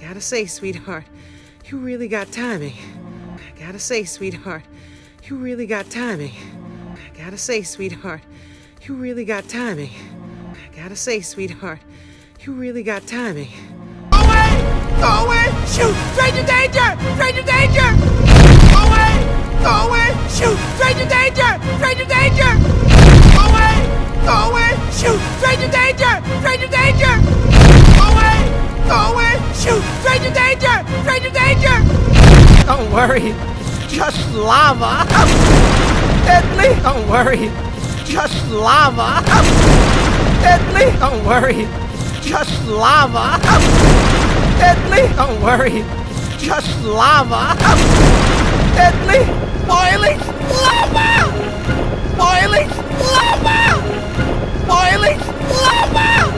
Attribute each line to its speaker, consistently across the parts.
Speaker 1: Gotta say, sweetheart, you really got timing. Gotta say, sweetheart, you really got timing. Gotta say, sweetheart, you really got timing. Gotta say, sweetheart, you really got timing.
Speaker 2: Go away! Go away! Shoot! Stranger danger! Stranger danger! Go away! Go away! Shoot! Stranger danger! Stranger danger! Go away! Go away! Shoot! Stranger danger! Stranger danger! Go away! Go away! Shoot! Stranger danger! Stranger danger!
Speaker 3: Don't worry, it's just lava. Deadly. Don't worry, it's just lava. Deadly. Don't worry, it's just lava. Deadly. Don't worry, it's just lava. Deadly. Boiling lava. Boiling lava. Boiling lava.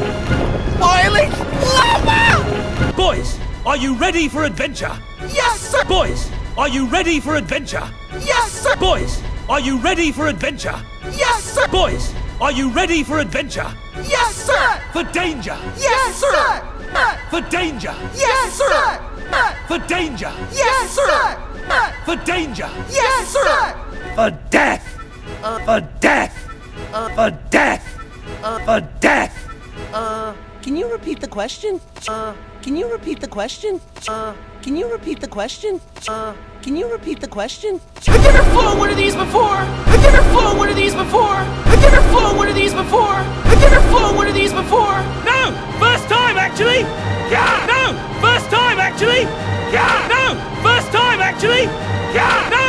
Speaker 3: Boiling lava.
Speaker 4: Boys, are you ready for adventure?
Speaker 2: Yes, sir!
Speaker 4: Boys, are you ready for adventure?
Speaker 2: Yes, sir!
Speaker 4: Boys, are you ready for adventure?
Speaker 2: Yes, sir!
Speaker 4: Boys, are you ready for adventure?
Speaker 2: Yes, sir!
Speaker 4: For danger!
Speaker 2: Yes, sir!
Speaker 4: For danger!
Speaker 2: Yes, sir!
Speaker 4: For danger!
Speaker 2: Yes, sir!
Speaker 4: For danger!
Speaker 2: Yes, sir!
Speaker 4: For death! For death! For death! For death!
Speaker 3: Can you repeat the question? Can you repeat the question? Can you repeat the question? Can you repeat the question?
Speaker 2: I've never flown one of these before! I've never flown one of these before! I've never flown one of these before! I've never flown one of these before!
Speaker 4: No! First time, actually! Yeah! No! First time, actually! Yeah! No! First time, actually! Yeah! No!